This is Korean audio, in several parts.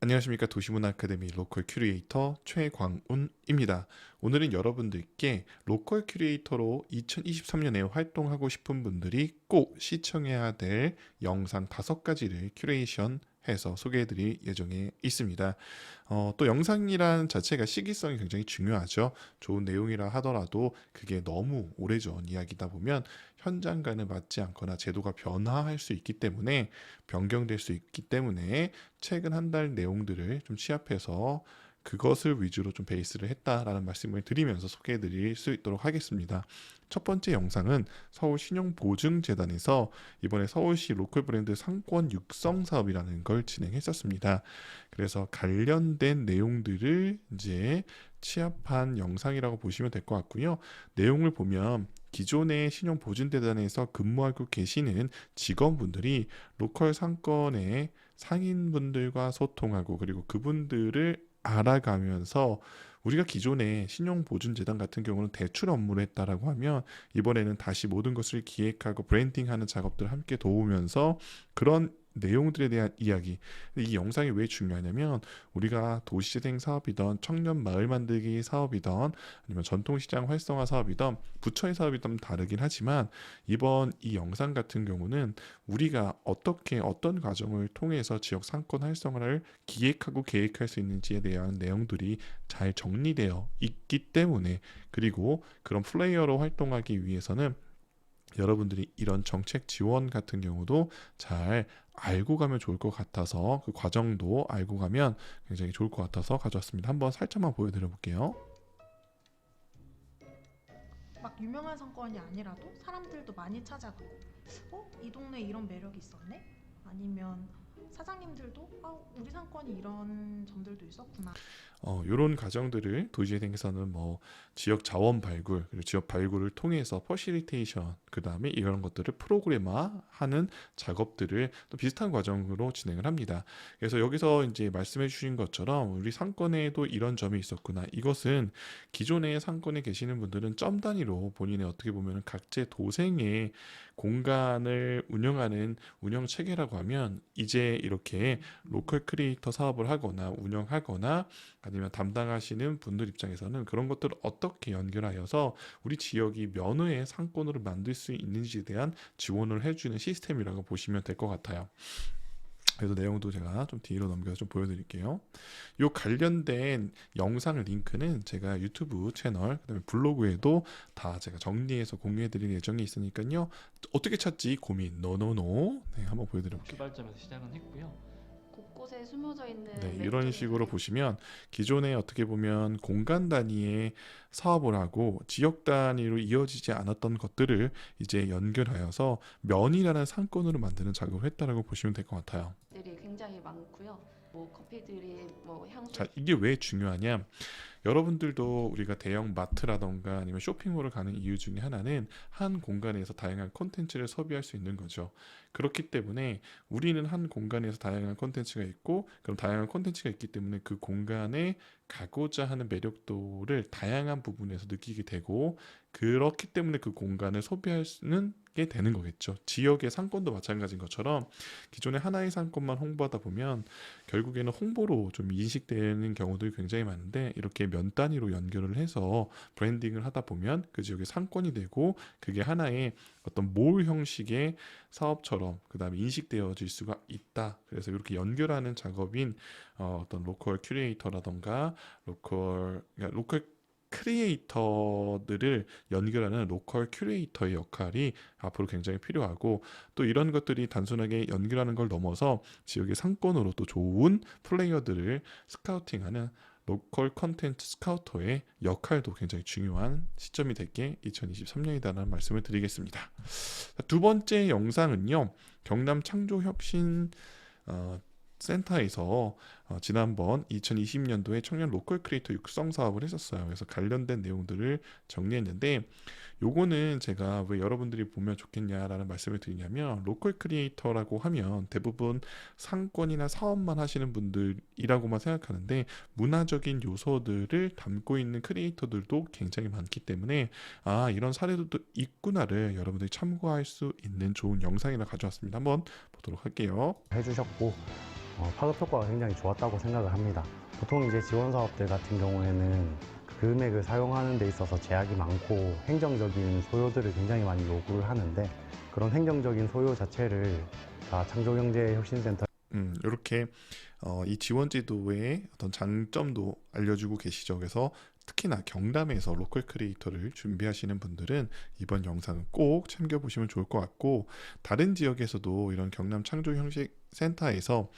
안녕하십니까. 도시문화 아카데미 로컬 큐리에이터 최광운입니다. 오늘은 여러분들께 로컬 큐리에이터로 2023년에 활동하고 싶은 분들이 꼭 시청해야 될 영상 5가지를 큐레이션 해서 소개해드릴 예정에 있습니다. 또 영상이란 자체가 시기성이 굉장히 중요하죠. 좋은 내용이라 하더라도 그게 너무 오래전 이야기다 보면 현장과는 맞지 않거나 제도가 변화할 수 있기 때문에 변경될 수 있기 때문에 최근 한 달 내용들을 좀 취합해서 그것을 위주로 좀 베이스를 했다라는 말씀을 드리면서 소개해 드릴 수 있도록 하겠습니다. 첫 번째 영상은 서울신용보증재단에서 이번에 서울시 로컬 브랜드 상권 육성 사업이라는 걸 진행했었습니다. 그래서 관련된 내용들을 이제 취합한 영상이라고 보시면 될 것 같고요. 내용을 보면 기존의 신용보증재단에서 근무하고 계시는 직원분들이 로컬 상권의 상인분들과 소통하고 그리고 그분들을 알아가면서 우리가 기존에 신용보증재단 같은 경우는 대출 업무를 했다라고 하면 이번에는 다시 모든 것을 기획하고 브랜딩하는 작업들을 함께 도우면서 그런 내용들에 대한 이야기. 이 영상이 왜 중요하냐면 우리가 도시재생 사업이던 청년 마을 만들기 사업이던 아니면 전통시장 활성화 사업이던 부처의 사업이던 다르긴 하지만 이번 이 영상 같은 경우는 우리가 어떻게 어떤 과정을 통해서 지역 상권 활성화를 기획하고 계획할 수 있는지에 대한 내용들이 잘 정리되어 있기 때문에 그리고 그런 플레이어로 활동하기 위해서는 여러분들이 이런 정책 지원 같은 경우도 잘 알고 가면 좋을 것 같아서 그 과정도 알고 가면 굉장히 좋을 것 같아서 가져왔습니다. 한번 살짝만 보여드려 볼게요. 막 유명한 상권이 아니라도 사람들도 많이 찾아가고 이 동네에 이런 매력이 있었네? 아니면 사장님들도 우리 상권이 이런 점들도 있었구나. 이런 과정들을 도시재생에서는 뭐 지역 자원 발굴 그리고 지역 발굴을 통해서 퍼실리테이션 그 다음에 이런 것들을 프로그래머하는 작업들을 또 비슷한 과정으로 진행을 합니다. 그래서 여기서 이제 말씀해 주신 것처럼 우리 상권에도 이런 점이 있었구나. 이것은 기존의 상권에 계시는 분들은 점 단위로 본인의 어떻게 보면 각재 도생의 공간을 운영하는 운영 체계라고 하면 이제 이렇게 로컬 크리에이터 사업을 하거나 운영하거나 아니면 담당하시는 분들 입장에서는 그런 것들을 어떻게 연결하여서 우리 지역이 면허의 상권으로 만들 수 있는지에 대한 지원을 해주는 시스템이라고 보시면 될 것 같아요. 그래서 내용도 제가 좀 뒤로 넘겨서 좀 보여드릴게요. 요 관련된 영상 링크는 제가 유튜브 채널, 그다음에 블로그에도 다 제가 정리해서 공유해드릴 예정이 있으니까요. 어떻게 찾지 고민 노노노. 네, 한번 보여드려볼게요. 출발점에서 시작은 했고요. 곳곳에 숨어져 있는 네, 이런 식으로 멘토링을 보시면 기존에 어떻게 보면 공간 단위의 사업을 하고 지역 단위로 이어지지 않았던 것들을 이제 연결하여서 면이라는 상권으로 만드는 작업을 했다라고 보시면 될 것 같아요. 들이 굉장히 많고요. 뭐 커피들이 뭐 향수 자, 이게 왜 중요하냐? 여러분들도 우리가 대형 마트라던가 아니면 쇼핑몰을 가는 이유 중에 하나는 한 공간에서 다양한 콘텐츠를 소비할 수 있는 거죠. 그렇기 때문에 우리는 한 공간에서 다양한 콘텐츠가 있고 그럼 다양한 콘텐츠가 있기 때문에 그 공간에 가고자 하는 매력도를 다양한 부분에서 느끼게 되고 그렇기 때문에 그 공간을 소비할 수는 게 되는 거겠죠. 지역의 상권도 마찬가지인 것처럼 기존의 하나의 상권만 홍보하다 보면 결국에는 홍보로 좀 인식되는 경우들이 굉장히 많은데 이렇게 면 단위로 연결을 해서 브랜딩을 하다 보면 그 지역의 상권이 되고 그게 하나의 어떤 몰 형식의 사업처럼 그 다음에 인식되어질 수가 있다. 그래서 이렇게 연결하는 작업인 어떤 로컬 큐레이터라던가 로컬 크리에이터들을 연결하는 로컬 큐레이터의 역할이 앞으로 굉장히 필요하고 또 이런 것들이 단순하게 연결하는 걸 넘어서 지역의 상권으로 또 좋은 플레이어들을 스카우팅하는 로컬 컨텐츠 스카우터의 역할도 굉장히 중요한 시점이 될 게 2023년이다라는 말씀을 드리겠습니다. 두 번째 영상은요. 경남 창조혁신 센터에서 지난번 2020년도에 청년 로컬 크리에이터 육성 사업을 했었어요. 그래서 관련된 내용들을 정리했는데 요거는 제가 왜 여러분들이 보면 좋겠냐라는 말씀을 드리냐면 로컬 크리에이터라고 하면 대부분 상권이나 사업만 하시는 분들이라고만 생각하는데 문화적인 요소들을 담고 있는 크리에이터들도 굉장히 많기 때문에 이런 사례도 있구나를 여러분들이 참고할 수 있는 좋은 영상이라 가져왔습니다. 한번 보도록 할게요. 해주셨고 파급 효과가 굉장히 좋았다고 생각을 합니다. 보통 이제 지원 사업들 같은 경우에는 그 금액을 사용하는 데 있어서 제약이 많고 행정적인 소요들을 굉장히 많이 요구를 하는데 그런 행정적인 소요 자체를 다 창조경제혁신센터 이렇게 이 지원 제도의 어떤 장점도 알려주고 계시죠. 그래서 특히나 경남에서 로컬 크리에이터를 준비하시는 분들은 이번 영상을 꼭 챙겨보시면 좋을 것 같고, 다른 지역에서도 이런 경남 창조형식센터에서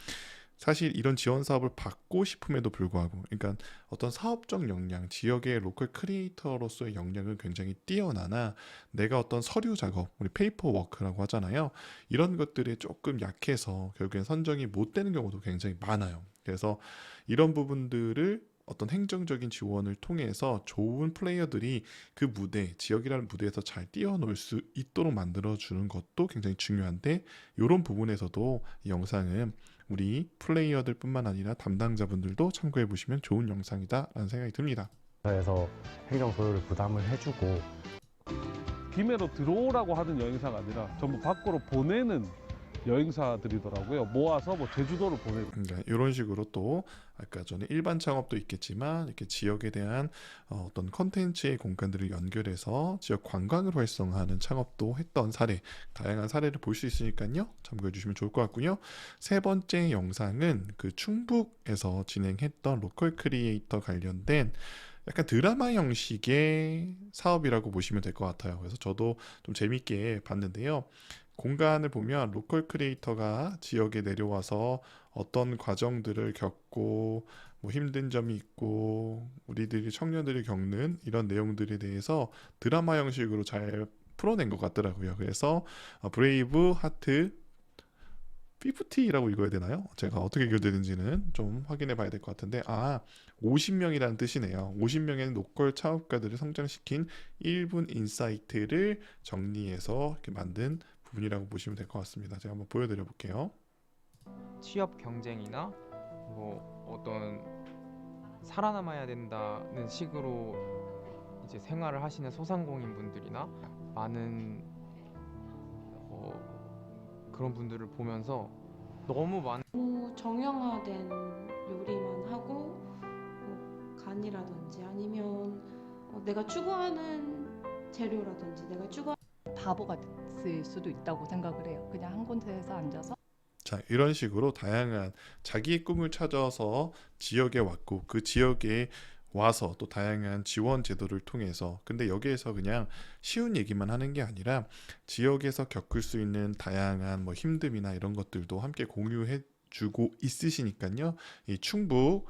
사실 이런 지원 사업을 받고 싶음에도 불구하고, 그러니까 어떤 사업적 역량, 지역의 로컬 크리에이터로서의 역량은 굉장히 뛰어나나 내가 어떤 서류 작업, 우리 페이퍼 워크라고 하잖아요. 이런 것들에 조금 약해서 결국엔 선정이 못 되는 경우도 굉장히 많아요. 그래서 이런 부분들을 어떤 행정적인 지원을 통해서 좋은 플레이어들이 그 무대, 지역이라는 무대에서 잘 뛰어놀 수 있도록 만들어주는 것도 굉장히 중요한데, 이런 부분에서도 이 영상은 우리 플레이어들뿐만 아니라 담당자분들도 참고해 보시면 좋은 영상이다라는 생각이 듭니다. 에서 행정 소요를 부담을 해주고 김해로 들어오라고 하는 여행사가 아니라 전부 밖으로 보내는 여행사들이더라고요. 모아서 뭐 제주도를 보내고. 그러니까 이런 식으로 또 아까 전에 일반 창업도 있겠지만 이렇게 지역에 대한 어떤 컨텐츠의 공간들을 연결해서 지역 관광을 활성화하는 창업도 했던 사례, 다양한 사례를 볼 수 있으니까요. 참고해 주시면 좋을 것 같고요. 세 번째 영상은 그 충북에서 진행했던 로컬 크리에이터 관련된 약간 드라마 형식의 사업이라고 보시면 될 것 같아요. 그래서 저도 좀 재밌게 봤는데요. 공간을 보면 로컬 크리에이터가 지역에 내려와서 어떤 과정들을 겪고 뭐 힘든 점이 있고 우리들이 청년들이 겪는 이런 내용들에 대해서 드라마 형식으로 잘 풀어낸 것 같더라고요. 그래서 브레이브 하트 50라고 읽어야 되나요? 제가 어떻게 읽어되는지는 좀 확인해 봐야 될 것 같은데, 50명이라는 뜻이네요. 50명의 로컬 창업가들을 성장시킨 1분 인사이트를 정리해서 이렇게 만든 부분이라고 보시면 될 것 같습니다. 제가 한번 보여드려 볼게요. 취업 경쟁이나 뭐 어떤 살아남아야 된다는 식으로 이제 생활을 하시는 소상공인 분들이나 많은 그런 분들을 보면서 너무 많은 너무 정형화된 요리만 하고 뭐 간이라든지 아니면 내가 추구하는 재료라든지 내가 추구하는 바보가 됐을 수도 있다고 생각을 해요. 그냥 한 곳에서 앉아서 자, 이런 식으로 다양한 자기의 꿈을 찾아서 지역에 왔고 그 지역에 와서 또 다양한 지원 제도를 통해서, 근데 여기에서 그냥 쉬운 얘기만 하는 게 아니라 지역에서 겪을 수 있는 다양한 뭐 힘듦이나 이런 것들도 함께 공유해 주고 있으시니까요. 이 충북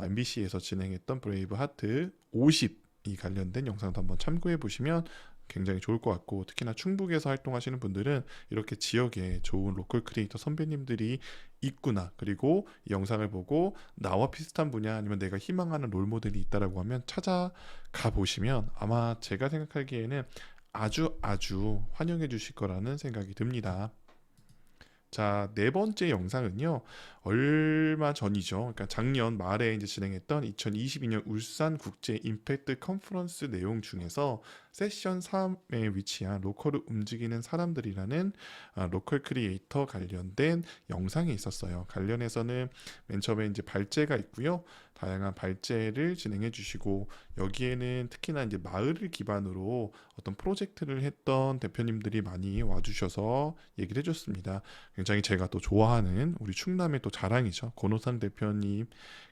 MBC에서 진행했던 브레이브 하트 50이 관련된 영상도 한번 참고해 보시면 굉장히 좋을 것 같고, 특히나 충북에서 활동하시는 분들은 이렇게 지역에 좋은 로컬 크리에이터 선배님들이 있구나, 그리고 이 영상을 보고 나와 비슷한 분야 아니면 내가 희망하는 롤모델이 있다라고 하면 찾아가 보시면 아마 제가 생각하기에는 아주 환영해 주실 거라는 생각이 듭니다. 자, 네 번째 영상은요, 얼마 전이죠. 그러니까 작년 말에 이제 진행했던 2022년 울산 국제 임팩트 컨퍼런스 내용 중에서 세션 3에 위치한 로컬을 움직이는 사람들이라는 로컬 크리에이터 관련된 영상이 있었어요. 관련해서는 맨 처음에 이제 발제가 있고요. 다양한 발제를 진행해 주시고, 여기에는 특히나 이제 마을을 기반으로 어떤 프로젝트를 했던 대표님들이 많이 와주셔서 얘기를 해줬습니다. 굉장히 제가 또 좋아하는 우리 충남의 또 자랑이죠. 권호상 대표님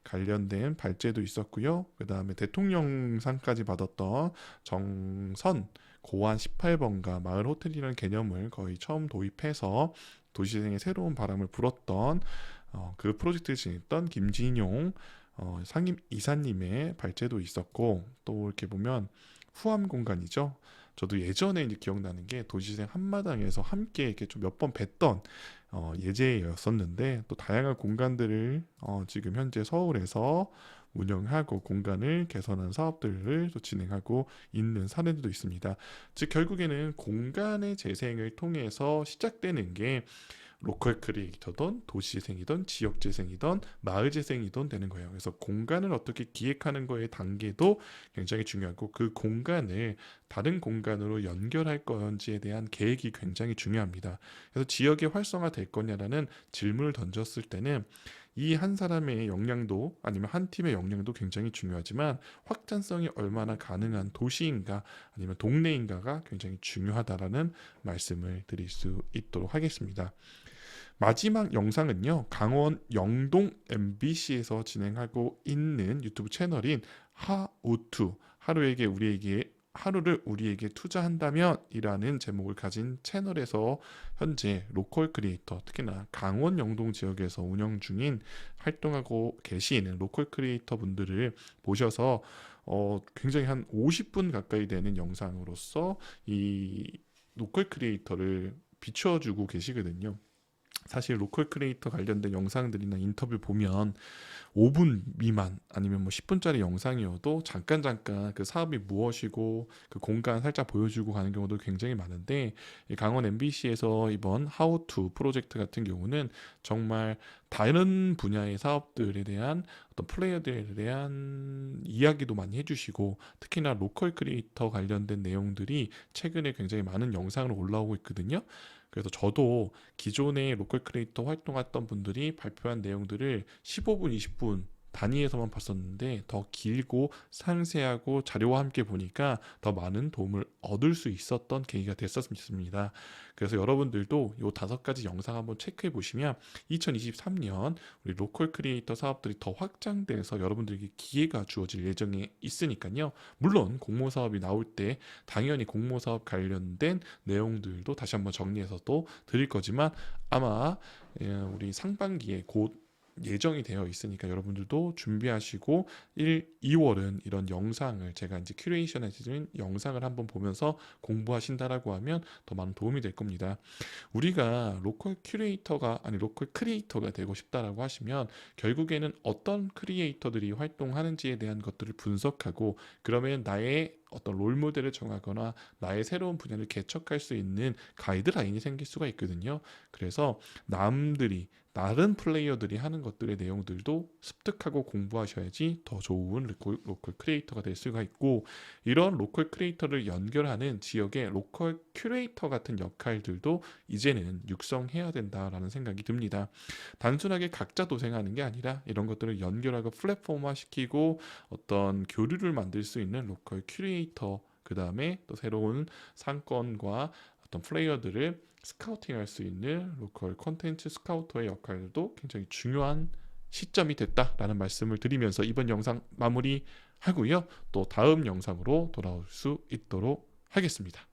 관련된 발제도 있었고요. 그 다음에 대통령상까지 받았던 정선 고안 18번가 마을 호텔이라는 개념을 거의 처음 도입해서 도시생의 새로운 바람을 불었던 그 프로젝트를 진행했던 김진용 상임 이사님의 발제도 있었고, 또 이렇게 보면 후암 공간이죠. 저도 예전에 이제 기억나는 게 도시생 한마당에서 함께 이렇게 좀 몇 번 뵀던 예제였었는데, 또 다양한 공간들을 지금 현재 서울에서 운영하고 공간을 개선한 사업들을 또 진행하고 있는 사례들도 있습니다. 즉 결국에는 공간의 재생을 통해서 시작되는 게 로컬 크리에이터든 도시재생이든 지역재생이든 마을재생이든 되는 거예요. 그래서 공간을 어떻게 기획하는 거의 단계도 굉장히 중요하고 그 공간을 다른 공간으로 연결할 건지에 대한 계획이 굉장히 중요합니다. 그래서 지역이 활성화될 거냐라는 질문을 던졌을 때는 이 한 사람의 역량도 아니면 한 팀의 역량도 굉장히 중요하지만 확장성이 얼마나 가능한 도시인가 아니면 동네인가가 굉장히 중요하다라는 말씀을 드릴 수 있도록 하겠습니다. 마지막 영상은요, 강원 영동 MBC에서 진행하고 있는 유튜브 채널인 하우투, 하루를 우리에게 투자한다면 이라는 제목을 가진 채널에서 현재 로컬 크리에이터, 특히나 강원 영동 지역에서 운영 중인 활동하고 계시는 로컬 크리에이터 분들을 모셔서 굉장히 한 50분 가까이 되는 영상으로서 이 로컬 크리에이터를 비춰주고 계시거든요. 사실 로컬 크리에이터 관련된 영상들이나 인터뷰 보면 5분 미만 아니면 뭐 10분짜리 영상이어도 잠깐 그 사업이 무엇이고 그 공간 살짝 보여주고 가는 경우도 굉장히 많은데, 이 강원 MBC에서 이번 하우투 프로젝트 같은 경우는 정말 다른 분야의 사업들에 대한 어떤 플레이어들에 대한 이야기도 많이 해주시고, 특히나 로컬 크리에이터 관련된 내용들이 최근에 굉장히 많은 영상으로 올라오고 있거든요. 그래서 저도 기존에 로컬 크리에이터 활동했던 분들이 발표한 내용들을 15분, 20분 단위에서만 봤었는데 더 길고 상세하고 자료와 함께 보니까 더 많은 도움을 얻을 수 있었던 계기가 됐었습니다. 그래서 여러분들도 이 5가지 영상 한번 체크해 보시면 2023년 우리 로컬 크리에이터 사업들이 더 확장돼서 여러분들에게 기회가 주어질 예정에 있으니까요. 물론 공모 사업이 나올 때 당연히 공모 사업 관련된 내용들도 다시 한번 정리해서 또 드릴 거지만 아마 우리 상반기에 곧 예정이 되어 있으니까 여러분들도 준비하시고 2월은 이런 영상을 제가 이제 큐레이션 해드린 영상을 한번 보면서 공부하신다라고 하면 더 많은 도움이 될 겁니다. 우리가 로컬 크리에이터가 되고 싶다라고 하시면 결국에는 어떤 크리에이터들이 활동하는지에 대한 것들을 분석하고, 그러면 나의 어떤 롤모델을 정하거나 나의 새로운 분야를 개척할 수 있는 가이드라인이 생길 수가 있거든요. 그래서 다른 플레이어들이 하는 것들의 내용들도 습득하고 공부하셔야지 더 좋은 로컬 크리에이터가 될 수가 있고, 이런 로컬 크리에이터를 연결하는 지역의 로컬 큐레이터 같은 역할들도 이제는 육성해야 된다라는 생각이 듭니다. 단순하게 각자 도생하는 게 아니라 이런 것들을 연결하고 플랫폼화시키고 어떤 교류를 만들 수 있는 로컬 큐레이터, 그 다음에 또 새로운 상권과 어떤 플레이어들을 스카우팅할 수 있는 로컬 콘텐츠 스카우터의 역할도 굉장히 중요한 시점이 됐다라는 말씀을 드리면서 이번 영상 마무리하고요. 또 다음 영상으로 돌아올 수 있도록 하겠습니다.